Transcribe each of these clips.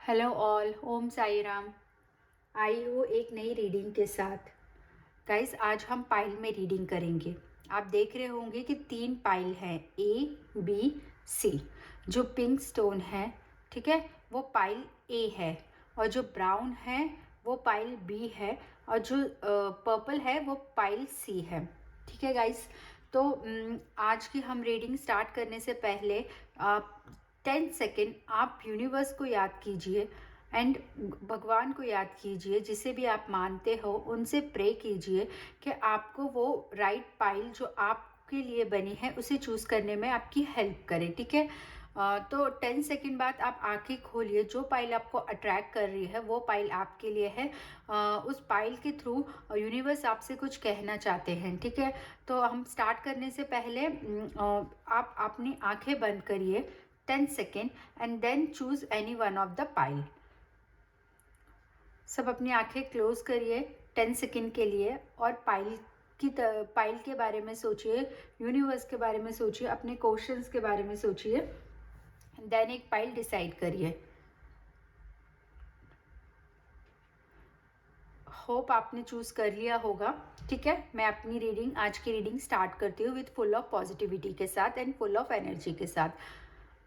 Hello all, ओम साई राम। आई हूँ एक नई रीडिंग के साथ। गाइस, आज हम पाइल में रीडिंग करेंगे। आप देख रहे होंगे कि 3 पाइल हैं, ए बी सी। जो पिंक स्टोन है, ठीक है, वो पाइल ए है, और जो ब्राउन है वो पाइल बी है, और जो पर्पल है वो पाइल सी है। ठीक है गाइस, तो आज की हम रीडिंग स्टार्ट करने से पहले आप 10 सेकेंड आप यूनिवर्स को याद कीजिए एंड भगवान को याद कीजिए, जिसे भी आप मानते हो उनसे प्रे कीजिए कि आपको वो राइट पाइल जो आपके लिए बनी है उसे चूज़ करने में आपकी हेल्प करे। ठीक है, तो 10 सेकेंड बाद आप आंखें खोलिए। जो पाइल आपको अट्रैक्ट कर रही है वो पाइल आपके लिए है। उस पाइल के थ्रू यूनिवर्स आपसे कुछ कहना चाहते हैं। ठीक है, तो हम स्टार्ट करने से पहले आप अपनी आंखें बंद करिए 10 second and then choose any one of the pile. सब अपनी आंखें क्लोज करिए 10 सेकेंड के लिए और पाइल के बारे में सोचिए, यूनिवर्स के बारे में सोचिए, अपने क्वेश्चंस के बारे में सोचिए, देन एक पाइल डिसाइड करिए। होप आपने चूज कर लिया होगा। ठीक है, मैं अपनी रीडिंग, आज की रीडिंग स्टार्ट करती हूँ विथ फुल ऑफ पॉजिटिविटी के साथ एंड फुल ऑफ एनर्जी के साथ।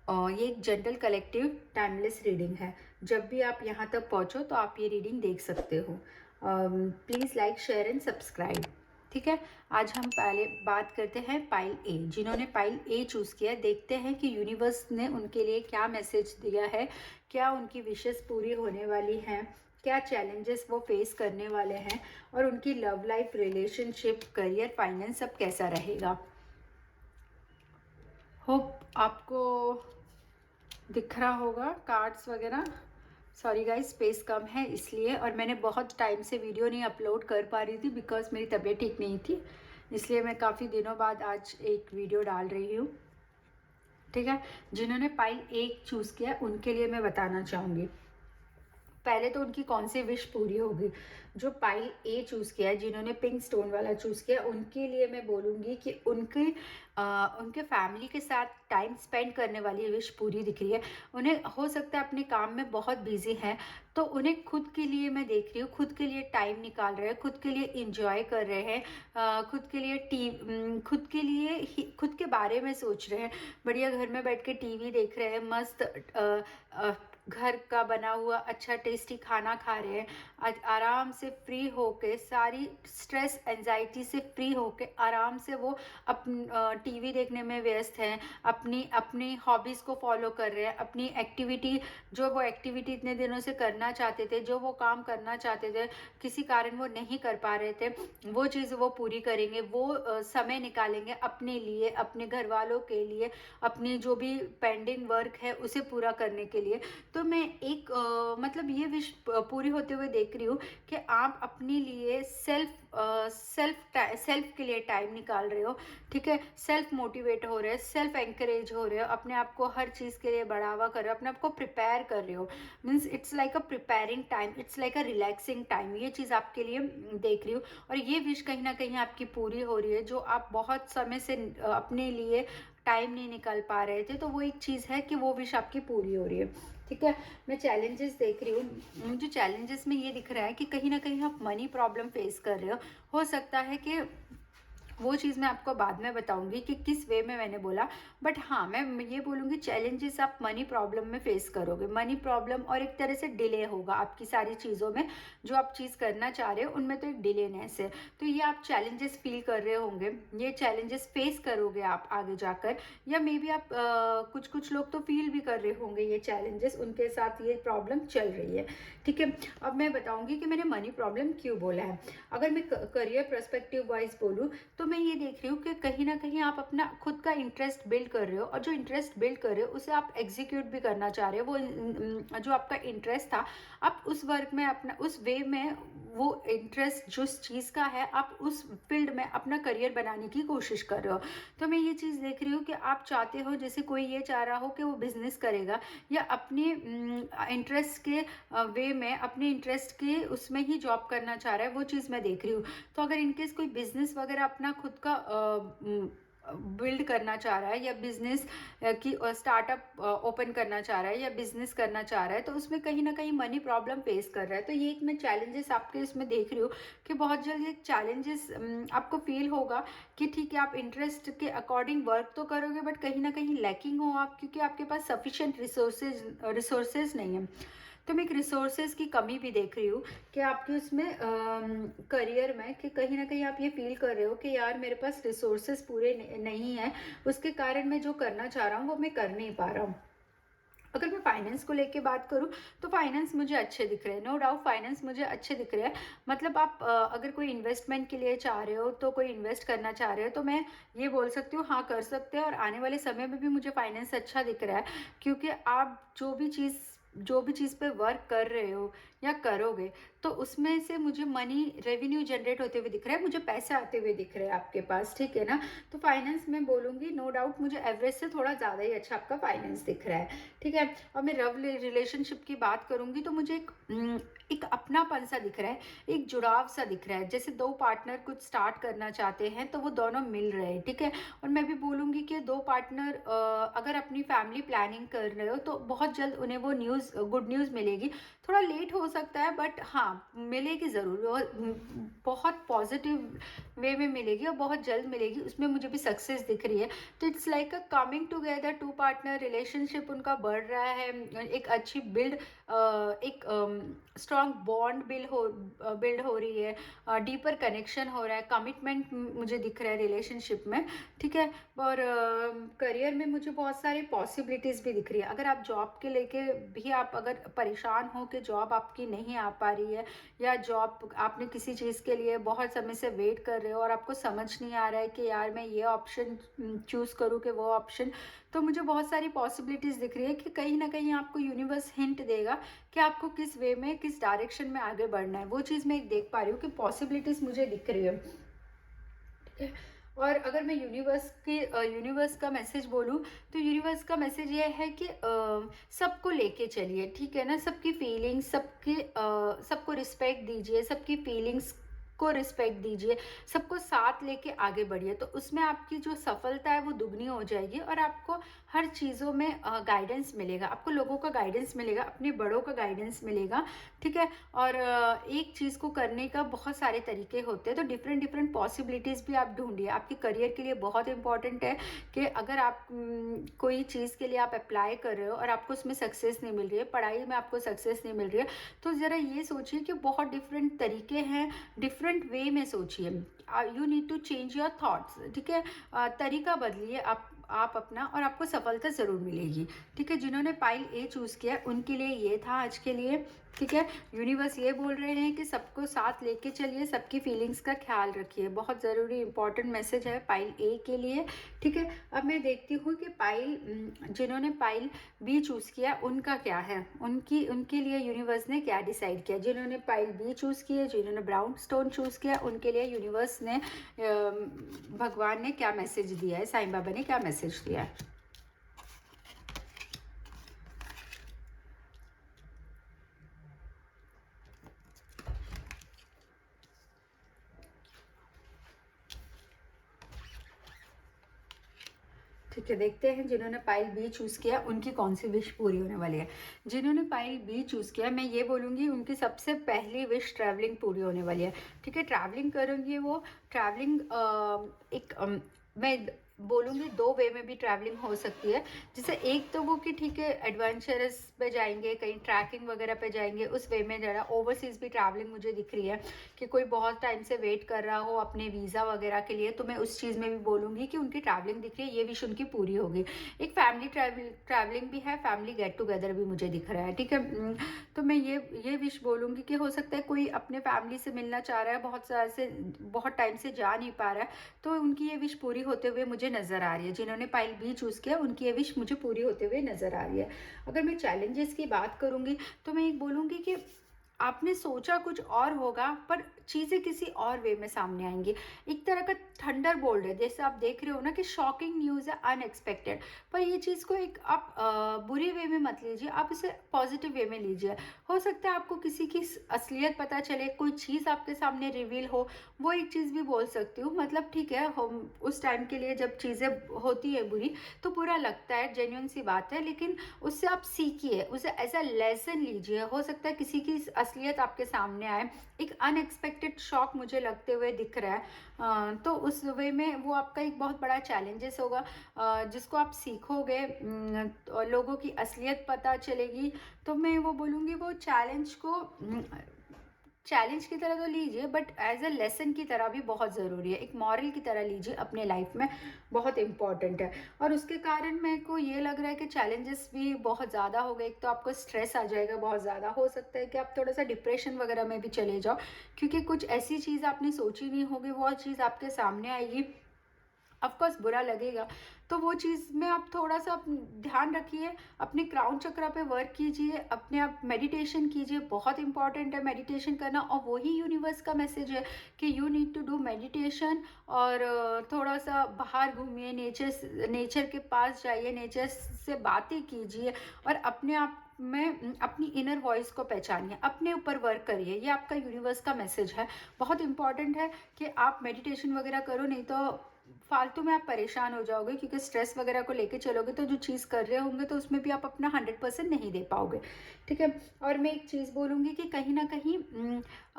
ये एक जनरल कलेक्टिव टाइमलेस रीडिंग है। जब भी आप यहाँ तक पहुँचो तो आप ये रीडिंग देख सकते हो। Please like, share and subscribe. ठीक है, आज हम पहले बात करते हैं पाइल ए। जिन्होंने पाइल ए चूज़ किया, देखते हैं कि यूनिवर्स ने उनके लिए क्या मैसेज दिया है, क्या उनकी विशेस पूरी होने वाली हैं, क्या चैलेंजेस वो फेस करने वाले हैं, और उनकी love life, relationship, career, finance सब कैसा रहेगा। होप आपको दिख रहा होगा कार्ड्स वगैरह। सॉरी गाइस, स्पेस कम है इसलिए, और मैंने बहुत टाइम से वीडियो नहीं अपलोड कर पा रही थी बिकॉज मेरी तबीयत ठीक नहीं थी, इसलिए मैं काफ़ी दिनों बाद आज एक वीडियो डाल रही हूँ। ठीक है, जिन्होंने पाइल एक चूज़ किया उनके लिए मैं बताना चाहूँगी। पहले तो उनकी कौन सी विश पूरी होगी। जो पाइल ए चूज़ किया है, जिन्होंने पिंक स्टोन वाला चूज़ किया, उनके लिए मैं बोलूँगी कि उनके फैमिली के साथ टाइम स्पेंड करने वाली विश पूरी दिख रही है। उन्हें हो सकता है अपने काम में बहुत बिजी हैं, तो उन्हें खुद के लिए, मैं देख रही हूँ, खुद के लिए टाइम निकाल रहे हैं, खुद के लिए इंजॉय कर रहे हैं, खुद के लिए खुद के लिए ही खुद के बारे में सोच रहे हैं। बढ़िया घर में बैठ के टीवी देख रहे हैं, मस्त घर का बना हुआ अच्छा टेस्टी खाना खा रहे हैं, आराम से फ्री होके, सारी स्ट्रेस एंजाइटी से फ्री होके आराम से वो टीवी देखने में व्यस्त हैं, अपनी अपनी हॉबीज़ को फॉलो कर रहे हैं, अपनी एक्टिविटी, जो वो एक्टिविटी इतने दिनों से करना चाहते थे, जो वो काम करना चाहते थे, किसी कारण वो नहीं कर पा रहे थे, वो चीज़ वो पूरी करेंगे। वो समय निकालेंगे अपने लिए, अपने घर वालों के लिए, अपनी जो भी पेंडिंग वर्क है उसे पूरा करने के लिए। तो मैं एक मतलब ये विश पूरी होते हुए देख रही हूँ कि आप अपने लिए सेल्फ के लिए टाइम निकाल रहे हो। ठीक है, सेल्फ मोटिवेट हो रहे हो, सेल्फ एंकरेज हो रहे हो, अपने आप को हर चीज़ के लिए बढ़ावा कर रहे हो, अपने आप को प्रिपेयर कर रहे हो। Means it's like a preparing time, it's like a relaxing time. ये चीज़ आपके लिए देख रही हूँ, और ये विश कहीं ना कहीं आपकी पूरी हो रही है। जो आप बहुत समय से अपने लिए टाइम नहीं निकाल पा रहे थे, तो वो एक चीज़ है कि वो विश आपकी पूरी हो रही है। ठीक है, मैं चैलेंजेस देख रही हूँ। मुझे चैलेंजेस में ये दिख रहा है कि कहीं ना कहीं आप मनी प्रॉब्लम फेस कर रहे हो सकता है कि वो चीज़ मैं आपको बाद में बताऊंगी कि किस वे में मैंने बोला। बट हाँ, मैं ये बोलूँगी चैलेंजेस आप मनी प्रॉब्लम में फेस करोगे। मनी प्रॉब्लम और एक तरह से डिले होगा आपकी सारी चीज़ों में, जो आप चीज़ करना चाह रहे हो उनमें तो एक डिलेनेस है। तो ये आप चैलेंजेस फील कर रहे होंगे, ये चैलेंजेस फेस करोगे आप आगे जाकर, या मे बी आप कुछ कुछ लोग तो फील भी कर रहे होंगे ये चैलेंजेस, उनके साथ ये प्रॉब्लम चल रही है। ठीक है, अब मैं बताऊंगी कि मैंने मनी प्रॉब्लम क्यों बोला है। अगर मैं करियर पर्सपेक्टिव वाइज बोलूँ तो मैं ये देख रही हूँ कि कहीं ना कहीं आप अपना खुद का इंटरेस्ट बिल्ड कर रहे हो, और जो इंटरेस्ट बिल्ड कर रहे हो उसे आप एग्जीक्यूट भी करना चाह रहे हो। वो जो आपका इंटरेस्ट था, आप उस वर्क में, अपना उस वे में, वो इंटरेस्ट जिस चीज़ का है, आप उस फील्ड में अपना करियर बनाने की कोशिश कर रहे हो। तो मैं ये चीज़ देख रही हूँ कि आप चाहते हो, जैसे कोई ये चाह रहा हो कि वो बिजनेस करेगा या अपने इंटरेस्ट के वे में, अपने इंटरेस्ट के उसमें ही जॉब करना चाह रहा है, वो चीज़ मैं देख रही हूँ। तो अगर इनकेस कोई बिजनेस वगैरह अपना खुद का बिल्ड करना चाह रहा है, या बिजनेस की स्टार्टअप ओपन करना चाह रहा है, या बिजनेस करना चाह रहा है, तो उसमें कहीं ना कहीं मनी प्रॉब्लम फेस कर रहा है। तो ये एक मैं चैलेंजेस आपके इसमें देख रही हूँ कि बहुत जल्द ये चैलेंजेस आपको फील होगा कि ठीक है, आप इंटरेस्ट के अकॉर्डिंग वर्क तो करोगे, बट कहीं ना कहीं लैकिंग हो आप, क्योंकि आपके पास सफिशिएंट रिसोर्सेज नहीं है। तो मैं एक रिसोर्सेज की कमी भी देख रही हूँ कि आपके उसमें करियर में, कि कहीं ना कहीं आप ये फील कर रहे हो कि यार मेरे पास रिसोर्सेज पूरे नहीं है, उसके कारण मैं जो करना चाह रहा हूँ वो मैं कर नहीं पा रहा हूँ। अगर मैं फाइनेंस को लेके बात करूं तो फाइनेंस मुझे अच्छे दिख रहे हैं, नो डाउट फाइनेंस मुझे अच्छे दिख रहे हैं। मतलब आप अगर कोई इन्वेस्टमेंट के लिए चाह रहे हो, तो कोई इन्वेस्ट करना चाह रहे हो, तो मैं ये बोल सकती हूँ हाँ कर सकते हैं, और आने वाले समय में भी मुझे फाइनेंस अच्छा दिख रहा है। क्योंकि आप जो भी चीज़ पे वर्क कर रहे हो या करोगे, तो उसमें से मुझे मनी रेवेन्यू जनरेट होते हुए दिख रहा है, मुझे पैसे आते हुए दिख रहे हैं आपके पास, ठीक है ना। तो फाइनेंस में बोलूँगी नो डाउट मुझे एवरेज से थोड़ा ज़्यादा ही अच्छा आपका फाइनेंस दिख रहा है, ठीक है। और मैं लव रिलेशनशिप की बात करूंगी तो मुझे एक अपनापन सा दिख रहा है, एक जुड़ाव सा दिख रहा है, जैसे दो पार्टनर कुछ स्टार्ट करना चाहते हैं तो वो दोनों मिल रहे हैं, ठीक है। और मैं भी बोलूंगी कि दो पार्टनर अगर अपनी फैमिली प्लानिंग कर रहे हो तो बहुत जल्द उन्हें वो गुड न्यूज़ मिलेगी। थोड़ा लेट हो सकता है, बट हाँ मिलेगी ज़रूर, और बहुत पॉजिटिव वे में मिलेगी और बहुत जल्द मिलेगी, उसमें मुझे भी सक्सेस दिख रही है। तो it's like a coming together, two partner relationship उनका बढ़ रहा है, एक अच्छी एक स्ट्रॉन्ग बॉन्ड बिल्ड हो रही है, डीपर कनेक्शन हो रहा है, कमिटमेंट मुझे दिख रहा है रिलेशनशिप में, ठीक है। और करियर में मुझे बहुत सारी पॉसिबिलिटीज़ भी दिख रही है। अगर आप जॉब के लेके भी आप अगर परेशान हो कि जॉब आपकी नहीं आ पा रही है, या जॉब आपने किसी चीज़ के लिए बहुत समय से वेट कर रहे हो और आपको समझ नहीं आ रहा है कि यार मैं ये ऑप्शन चूज़ करूँ कि वो ऑप्शन, तो मुझे बहुत सारी पॉसिबिलिटीज़ दिख रही है कि कहीं ना कहीं आपको यूनिवर्स हिंट देगा कि आपको किस वे में, किस डायरेक्शन में आगे बढ़ना है। वो चीज़ मैं एक देख पा रही हूँ कि पॉसिबिलिटीज़ मुझे दिख रही है, ठीक है। और अगर मैं यूनिवर्स का मैसेज बोलूँ तो यूनिवर्स का मैसेज ये है कि सबको लेके चलिए, ठीक है ना। सबकी फीलिंग्स, सबको रिस्पेक्ट दीजिए, सबकी फीलिंग्स को रिस्पेक्ट दीजिए, सबको साथ लेके आगे बढ़िए, तो उसमें आपकी जो सफलता है वो दुगनी हो जाएगी, और आपको हर चीज़ों में गाइडेंस मिलेगा, आपको लोगों का गाइडेंस मिलेगा, अपने बड़ों का गाइडेंस मिलेगा, ठीक है। और एक चीज़ को करने का बहुत सारे तरीके होते हैं, तो डिफरेंट डिफरेंट पॉसिबिलिटीज़ भी आप ढूंढिए। आपके करियर के लिए बहुत इंपॉर्टेंट है कि अगर आप कोई चीज़ के लिए आप अप्लाई कर रहे हो और आपको उसमें सक्सेस नहीं मिल रही है, पढ़ाई में आपको सक्सेस नहीं मिल रही है, तो ज़रा ये सोचिए कि बहुत डिफरेंट तरीके हैं, डिफरेंट वे में सोचिए। You need to change your thoughts, ठीक है। तरीका बदलिए आप अपना, और आपको सफलता ज़रूर मिलेगी, ठीक है। जिन्होंने पाइल ए चूज़ किया उनके लिए ये था आज के लिए, ठीक है। यूनिवर्स ये बोल रहे हैं कि सबको साथ लेके चलिए, सबकी फीलिंग्स का ख्याल रखिए, बहुत ज़रूरी इंपॉर्टेंट मैसेज है पाइल ए के लिए, ठीक है। अब मैं देखती हूँ कि जिन्होंने पाइल बी चूज़ किया उनका क्या है, उनके लिए यूनिवर्स ने क्या डिसाइड किया। जिन्होंने पाइल बी चूज़ किया, जिन्होंने ब्राउन स्टोन चूज़ किया, उनके लिए यूनिवर्स ने भगवान ने क्या मैसेज दिया है, साईं बाबा ने क्या मैसेज दिया है। ठीक है, देखते हैं जिन्होंने पाइल बी चूज़ किया उनकी कौन सी विश पूरी होने वाली है। जिन्होंने पाइल बी चूज़ किया, मैं ये बोलूँगी उनकी सबसे पहली विश ट्रैवलिंग पूरी होने वाली है, ठीक है। ट्रैवलिंग करेंगे वो, ट्रैवलिंग मैं बोलूँगी दो वे में भी ट्रैवलिंग हो सकती है। जैसे एक तो वो कि ठीक है एडवेंचरस पे जाएंगे, कहीं ट्रैकिंग वगैरह पे जाएंगे, उस वे में ज़रा ओवरसीज़ भी ट्रैवलिंग मुझे दिख रही है कि कोई बहुत टाइम से वेट कर रहा हो अपने वीज़ा वगैरह के लिए, तो मैं उस चीज़ में भी बोलूँगी कि उनकी ट्रैवलिंग दिख रही है, ये विश उनकी पूरी होगी। एक फैमिली ट्रैवलिंग भी है, फैमिली गेट टुगेदर भी मुझे दिख रहा है, ठीक है। तो मैं ये विश बोलूँगी कि हो सकता है कोई अपने फैमिली से मिलना चाह रहा है, बहुत टाइम से जा नहीं पा रहा है, तो उनकी ये विश पूरी होते हुए मुझे नज़र आ रही है। जिन्होंने पाइल बी चूज़ किया उनकी ये विश मुझे पूरी होते हुए नज़र आ रही है। अगर मैं चैलेंजेस की बात करूँगी तो मैं एक बोलूँगी कि आपने सोचा कुछ और होगा पर चीज़ें किसी और वे में सामने आएँगी। एक तरह का थंडरबोल्ट है, जैसे आप देख रहे हो ना कि शॉकिंग न्यूज़ है, अनएक्सपेक्टेड। पर ये चीज़ को एक आप बुरे वे में मत लीजिए, आप इसे पॉज़िटिव वे में लीजिए। हो सकता है आपको किसी की असलियत पता चले, कोई चीज़ आपके सामने रिवील हो, वो एक चीज़ भी बोल सकती हूँ। मतलब ठीक है, हम उस टाइम के लिए जब चीज़ें होती है बुरी, तो बुरा लगता है, जेन्युइन सी बात है, लेकिन उससे आप सीखिए, उसे एज़ अ लेसन लीजिए। हो सकता है किसी की असलियत आपके सामने आए, एक अनएक्सपेक्टेड शॉक मुझे लगते हुए दिख रहा है। तो उस वे में वो आपका एक बहुत बड़ा चैलेंजेस होगा, जिसको आप सीखोगे, तो लोगों की असलियत पता चलेगी। तो मैं वो बोलूँगी, वो चैलेंज की तरह तो लीजिए, बट एज अ लेसन की तरह भी बहुत ज़रूरी है, एक मॉरल की तरह लीजिए अपने लाइफ में, बहुत इम्पॉर्टेंट है। और उसके कारण मेरे को ये लग रहा है कि चैलेंजेस भी बहुत ज़्यादा हो गए। एक तो आपको स्ट्रेस आ जाएगा बहुत ज़्यादा, हो सकता है कि आप थोड़ा सा डिप्रेशन वगैरह में भी चले जाओ, क्योंकि कुछ ऐसी चीज़ आपने सोची नहीं होगी, वो चीज़ आपके सामने आएगी, ऑफ कोर्स बुरा लगेगा। तो वो चीज़ में आप थोड़ा-सा ध्यान रखिए, अपने क्राउन चक्रा पे वर्क कीजिए, अपने आप मेडिटेशन कीजिए, बहुत इम्पोर्टेंट है मेडिटेशन करना, और वही यूनिवर्स का मैसेज है कि you need to do meditation. और थोड़ा-सा बाहर घूमिए, नेचर के पास जाइए, नेचर से बातें कीजिए, और अपने आप में अपनी इनर वॉइस को पहचानिए, अपने ऊपर वर्क करिए। ये आपका यूनिवर्स का मैसेज है। बहुत इम्पोर्टेंट है कि आप मेडिटेशन वगैरह करो, नहीं तो फालतू में आप परेशान हो जाओगे, क्योंकि स्ट्रेस वगैरह को लेके चलोगे तो जो चीज़ कर रहे होंगे तो उसमें भी आप अपना 100% नहीं दे पाओगे। ठीक है? और मैं एक चीज़ बोलूँगी कि कहीं न कहीं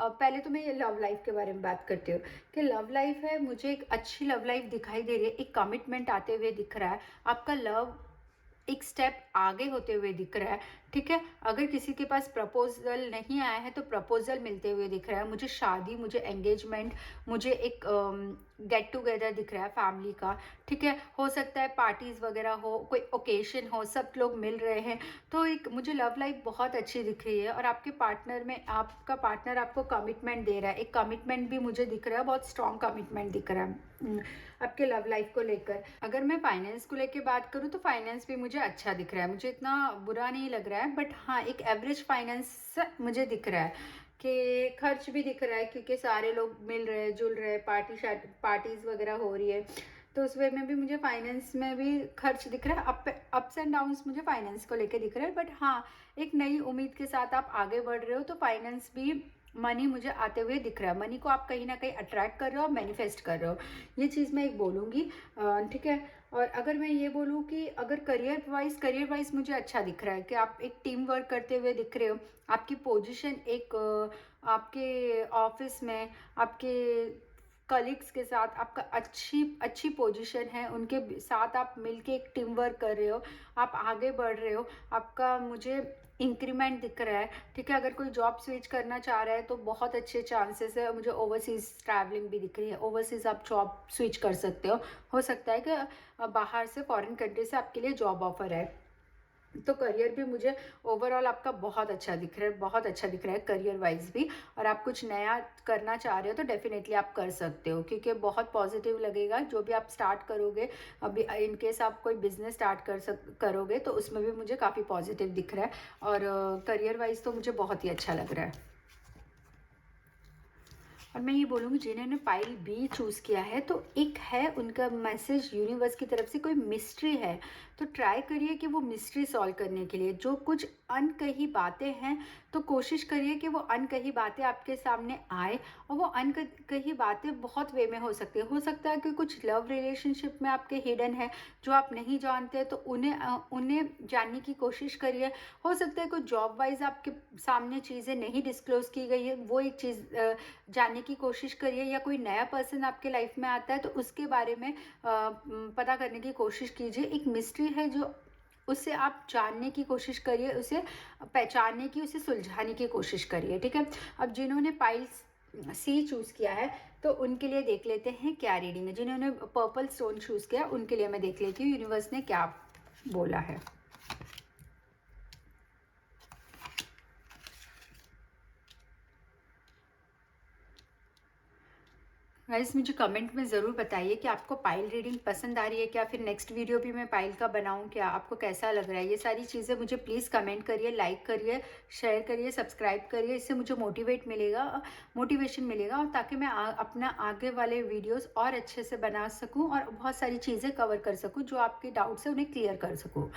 पहले तो मैं ये लव लाइफ़ के बारे में बात करती हूँ कि लव लाइफ़ है, मुझे एक अच्छी लव लाइफ़ दिखाई दे रही है, एक कमिटमेंट आते हुए दिख रहा है। आपका लव एक स्टेप आगे होते हुए दिख रहा है, ठीक है? अगर किसी के पास प्रपोज़ल नहीं आया है, तो प्रपोज़ल मिलते हुए दिख रहा है। मुझे शादी, मुझे एंगेजमेंट, मुझे एक गेट टुगेदर दिख रहा है फैमिली का, ठीक है? हो सकता है पार्टीज़ वगैरह हो, कोई ओकेशन हो, सब लोग मिल रहे हैं, तो एक मुझे लव लाइफ़ बहुत अच्छी दिख रही है। और आपके पार्टनर में आपका पार्टनर आपको कमिटमेंट दे रहा है, एक कमिटमेंट भी मुझे दिख रहा है, बहुत स्ट्रॉन्ग कमिटमेंट दिख रहा है आपके लव लाइफ़ को लेकर। अगर मैं फाइनेंस को लेके बात करूँ, तो फाइनेंस भी मुझे अच्छा दिख रहा है, मुझे इतना बुरा नहीं लग रहा है, बट हाँ, एक एवरेज फाइनेंस मुझे दिख रहा है कि खर्च भी दिख रहा है, क्योंकि सारे लोग मिल रहे हैं, जुल रहे हैं, पार्टीज़ वगैरह हो रही है, तो उस वे में भी मुझे फाइनेंस में भी खर्च दिख रहा है। अप्स एंड डाउन्स मुझे फाइनेंस को लेके दिख रहा है, बट हाँ, एक नई उम्मीद के साथ आप आगे बढ़ रहे हो, तो फाइनेंस भी मनी मुझे आते हुए दिख रहा है। मनी को आप कहीं ना कहीं अट्रैक्ट कर रहे हो, मैनिफेस्ट कर रहे हो, ये चीज़ मैं एक बोलूँगी। ठीक है? और अगर मैं ये बोलूँ कि अगर करियर वाइज़ मुझे अच्छा दिख रहा है कि आप एक टीम वर्क करते हुए दिख रहे हो। आपकी पोजीशन एक आपके ऑफ़िस में, आपके कलीग्स के साथ आपका अच्छी अच्छी पोजीशन है, उनके साथ आप मिलके एक टीम वर्क कर रहे हो, आप आगे बढ़ रहे हो, आपका मुझे इंक्रीमेंट दिख रहा है, ठीक है? अगर कोई जॉब स्विच करना चाह रहा है, तो बहुत अच्छे चांसेस है। मुझे ओवरसीज़ ट्रैवलिंग भी दिख रही है, ओवरसीज़ आप जॉब स्विच कर सकते हो सकता है कि बाहर से फॉरेन कंट्री से आपके लिए जॉब ऑफ़र है। तो करियर भी मुझे ओवरऑल आपका बहुत अच्छा दिख रहा है, बहुत अच्छा दिख रहा है करियर वाइज़ भी। और आप कुछ नया करना चाह रहे हो, तो डेफ़िनेटली आप कर सकते हो, क्योंकि बहुत पॉज़िटिव लगेगा जो भी आप स्टार्ट करोगे। अभी इन केस आप कोई बिज़नेस स्टार्ट करोगे, तो उसमें भी मुझे काफ़ी पॉज़िटिव दिख रहा है। और करियर वाइज़ तो मुझे बहुत ही अच्छा लग रहा है। और मैं ये बोलूँगी, जिन्होंने पाइल बी चूज़ किया है, तो एक है उनका मैसेज यूनिवर्स की तरफ से, कोई मिस्ट्री है, तो ट्राई करिए कि वो मिस्ट्री सॉल्व करने के लिए जो कुछ अनकही बातें हैं, तो कोशिश करिए कि वो अनकही बातें आपके सामने आए। और वो अनकही बातें बहुत वे में हो सकता है कि कुछ लव रिलेशनशिप में आपके हिडन है, जो आप नहीं जानते, तो उन्हें जानने की कोशिश करिए। हो सकता है कुछ जॉब वाइज आपके सामने चीज़ें नहीं डिस्क्लोज की गई है, वो एक चीज़ जानने की कोशिश करिए। या कोई नया पर्सन आपके लाइफ में आता है, तो उसके बारे में पता करने की कोशिश कीजिए। एक मिस्ट्री है जो उससे आप जानने की कोशिश करिए, उसे पहचानने की, उसे सुलझाने की कोशिश करिए, ठीक है? अब जिन्होंने पाइल्स सी चूज़ किया है, तो उनके लिए देख लेते हैं क्या रीडिंग है। जिन्होंने पर्पल स्टोन चूज़ किया, उनके लिए मैं देख लेती हूँ यूनिवर्स ने क्या बोला है। गाइस मुझे कमेंट में ज़रूर बताइए कि आपको पाइल रीडिंग पसंद आ रही है क्या, फिर नेक्स्ट वीडियो भी मैं पाइल का बनाऊं क्या, आपको कैसा लग रहा है। ये सारी चीज़ें मुझे प्लीज़ कमेंट करिए, लाइक करिए, शेयर करिए, सब्सक्राइब करिए। इससे मुझे मोटिवेशन मिलेगा, और ताकि मैं अपना आगे वाले वीडियोस और अच्छे से बना सकूं और बहुत सारी चीज़ें कवर कर सकूं, जो आपके डाउट्स है उन्हें क्लियर कर सकूं।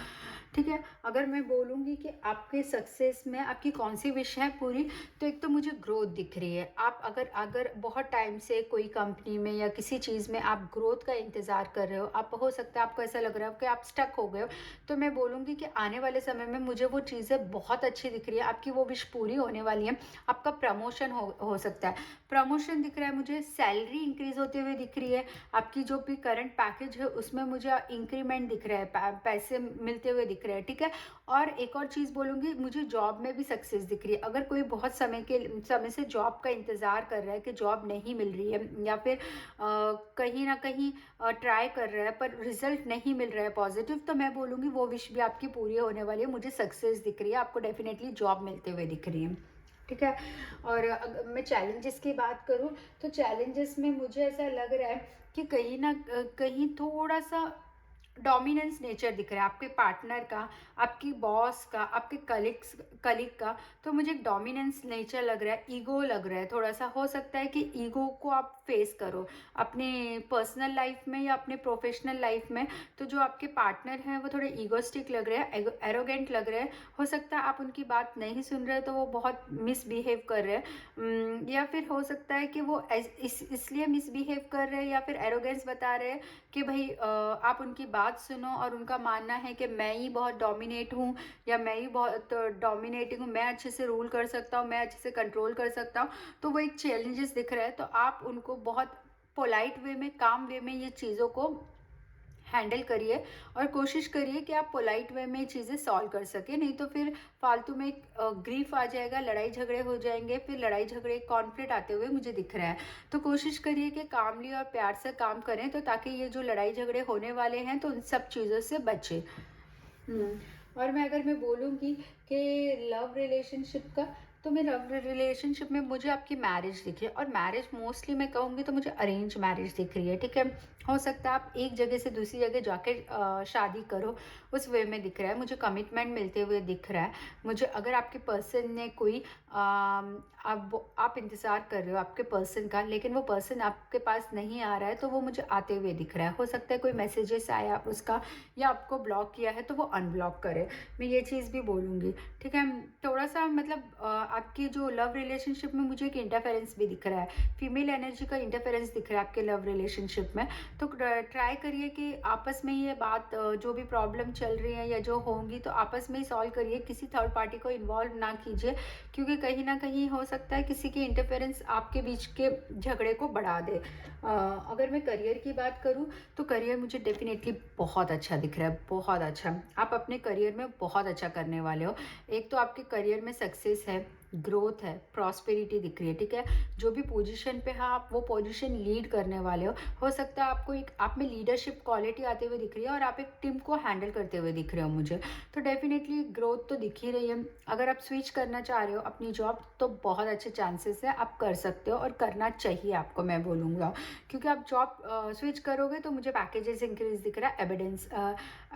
ठीक है, अगर मैं बोलूँगी कि आपके सक्सेस में आपकी कौन सी विश है पूरी, तो एक तो मुझे ग्रोथ दिख रही है। आप अगर अगर बहुत टाइम से कोई कंपनी में या किसी चीज़ में आप ग्रोथ का इंतज़ार कर रहे हो, आप हो सकता है आपको ऐसा लग रहा हो कि आप स्टक हो गए हो, तो मैं बोलूँगी कि आने वाले समय में मुझे वो चीज़ें बहुत अच्छी दिख रही है, आपकी वो विश पूरी होने वाली है। आपका प्रमोशन हो सकता है, प्रमोशन दिख रहा है मुझे, सैलरी इंक्रीज होते हुए दिख रही है, आपकी जो भी करंट पैकेज है उसमें मुझे इंक्रीमेंट दिख रहा है, पैसे मिलते हुए दिख रहे हैं। ठीक है, और एक और चीज़ बोलूँगी, मुझे जॉब में भी सक्सेस दिख रही है। अगर कोई बहुत समय से जॉब का इंतज़ार कर रहा है कि जॉब नहीं मिल रही है, या फिर कहीं ना कहीं ट्राई कर रहा है पर रिजल्ट नहीं मिल रहा है पॉजिटिव, तो मैं बोलूँगी वो विश भी आपकी पूरी होने वाली है। मुझे सक्सेस दिख रही है, आपको डेफिनेटली जॉब मिलते हुए दिख रही है। ठीक है, और अगर मैं चैलेंजेस की बात करूं, तो चैलेंजेस में मुझे ऐसा लग रहा है कि कहीं ना कहीं थोड़ा सा डोमिनेंस नेचर दिख रहा है आपके पार्टनर का, आपकी बॉस का, आपके कलीग का। तो मुझे एक डोमिनेंस नेचर लग रहा है, ईगो लग रहा है थोड़ा सा। हो सकता है कि ईगो को आप फेस करो अपने पर्सनल लाइफ में या अपने प्रोफेशनल लाइफ में। तो जो आपके पार्टनर हैं वो थोड़े ईगोस्टिक लग रहे हैं, एरोगेंट लग रहे हैं। हो सकता है आप उनकी बात नहीं सुन रहे तो वो बहुत मिसबिहेव कर रहे हैं, या फिर हो सकता है कि वो इसलिए मिसबिहेव कर रहे हैं या फिर एरोगेंस बता रहे हैं कि भाई आप उनकी बात सुनो, और उनका मानना है कि मैं ही बहुत डोमिनेट हूँ या मैं ही बहुत डोमिनेटिंग हूँ, मैं अच्छे से रूल कर सकता हूँ, मैं अच्छे से कंट्रोल कर सकता हूँ। तो वो एक चैलेंजेस दिख रहा है, तो आप उनको बहुत पोलाइट वे में, काम वे में ये चीज़ों को हैंडल करिए, और कोशिश करिए कि आप पोलाइट वे में चीज़ें सॉल्व कर सकें। नहीं तो फिर फालतू में ग्रीफ आ जाएगा, लड़ाई झगड़े हो जाएंगे, फिर लड़ाई झगड़े कॉन्फ्लिक्ट आते हुए मुझे दिख रहा है। तो कोशिश करिए कि कामली और प्यार से काम करें, तो ताकि ये जो लड़ाई झगड़े होने वाले हैं तो उन सब चीज़ों से बचें। और मैं बोलूँगी कि लव रिलेशनशिप का, तो मैं लव रिलेशनशिप में मुझे आपकी मैरिज दिखी है, और मैरिज मोस्टली मैं कहूँगी तो मुझे अरेंज मैरिज दिख रही है। ठीक है, हो सकता है आप एक जगह से दूसरी जगह जाके शादी करो, उस वे में दिख रहा है मुझे, कमिटमेंट मिलते हुए दिख रहा है मुझे। अगर आपके पर्सन ने कोई आप इंतज़ार कर रहे हो आपके पर्सन का, लेकिन वो पर्सन आपके पास नहीं आ रहा है, तो वो मुझे आते हुए दिख रहा है। हो सकता है कोई मैसेजेस आया उसका, या आपको ब्लॉक किया है तो वो अनब्लॉक करे, मैं ये चीज़ भी बोलूँगी। ठीक है, थोड़ा सा मतलब आपकी जो लव रिलेशनशिप में मुझे एक इंटरफेरेंस भी दिख रहा है, फीमेल एनर्जी का इंटरफेरेंस दिख रहा है आपके लव रिलेशनशिप में। तो ट्राई करिए कि आपस में ये बात जो भी प्रॉब्लम चल रही है या जो होंगी तो आपस में ही सॉल्व करिए, किसी थर्ड पार्टी को इन्वॉल्व ना कीजिए, क्योंकि कहीं ना कहीं हो सकता है किसी की इंटरफेरेंस आपके बीच के झगड़े को बढ़ा दे। अगर मैं करियर की बात करूं, तो करियर मुझे डेफिनेटली बहुत अच्छा दिख रहा है, बहुत अच्छा। आप अपने करियर में बहुत अच्छा करने वाले हो। एक तो आपके करियर में सक्सेस है, ग्रोथ है, प्रॉस्पेरिटी दिख रही है। ठीक है, जो भी पोजीशन पे है आप वो पोजीशन लीड करने वाले हो सकता है आपको एक आप में लीडरशिप क्वालिटी आते हुए दिख रही है, और आप एक टीम को हैंडल करते हुए दिख रहे हो मुझे। तो डेफिनेटली ग्रोथ तो दिख ही रही है। अगर आप स्विच करना चाह रहे हो अपनी जॉब, तो बहुत अच्छे चांसेस है, आप कर सकते हो और करना चाहिए आपको, मैं बोलूँगा। क्योंकि आप जॉब स्विच करोगे तो मुझे पैकेजेस इंक्रीज दिख रहा है,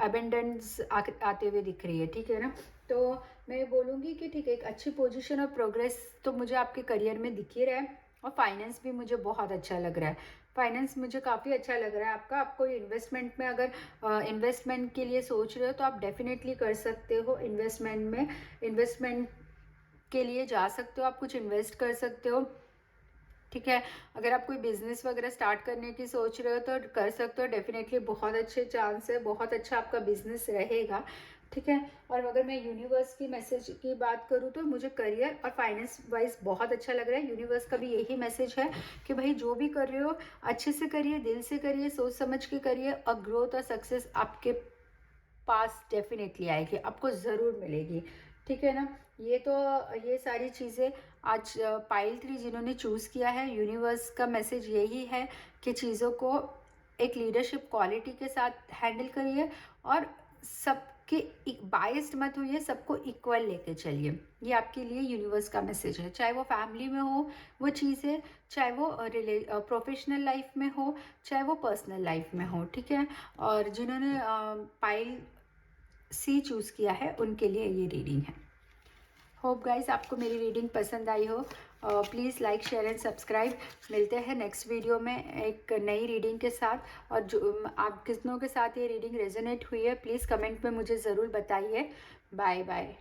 एबेंडेंस आते हुए दिख रही है। ठीक है ना, तो मैं बोलूँगी कि ठीक है, एक अच्छी पोजीशन और प्रोग्रेस तो मुझे आपके करियर में दिख ही रहा है, और फाइनेंस भी मुझे बहुत अच्छा लग रहा है। फाइनेंस मुझे काफ़ी अच्छा लग रहा है आपका। आप कोई इन्वेस्टमेंट में अगर इन्वेस्टमेंट के लिए सोच रहे हो, तो आप डेफिनेटली कर सकते हो इन्वेस्टमेंट में, इन्वेस्टमेंट के लिए जा सकते हो, आप कुछ इन्वेस्ट कर सकते हो। ठीक है, अगर आप कोई बिजनेस वगैरह स्टार्ट करने की सोच रहे हो तो कर सकते हो, डेफिनेटली बहुत अच्छे चांस है, बहुत अच्छा आपका बिजनेस रहेगा। ठीक है, और अगर मैं यूनिवर्स की मैसेज की बात करूँ, तो मुझे करियर और फाइनेंस वाइज बहुत अच्छा लग रहा है। यूनिवर्स का भी यही मैसेज है कि भाई जो भी कर रहे हो अच्छे से करिए, दिल से करिए, सोच समझ के करिए, और ग्रोथ और सक्सेस आपके पास डेफिनेटली आएगी, आपको ज़रूर मिलेगी। ठीक है ना, ये तो ये सारी चीज़ें आज पाइल 3 जिन्होंने चूज़ किया है, यूनिवर्स का मैसेज यही है कि चीज़ों को एक लीडरशिप क्वालिटी के साथ हैंडल करिए, और सब कि बायस्ड मत होइए, सबको इक्वल लेके चलिए। ये आपके लिए यूनिवर्स का मैसेज है, चाहे वो फैमिली में हो वो चीज़ें, चाहे वो प्रोफेशनल लाइफ में हो, चाहे वो पर्सनल लाइफ में हो, ठीक है। और जिन्होंने पाइल सी चूज़ किया है उनके लिए ये रीडिंग है। होप गाइस आपको मेरी रीडिंग पसंद आई हो। Please like share and subscribe. मिलते हैं नेक्स्ट वीडियो में एक नई रीडिंग के साथ। और जो आप कितनों के साथ ये रीडिंग रेजोनेट हुई है प्लीज़ कमेंट में मुझे ज़रूर बताइए। Bye bye.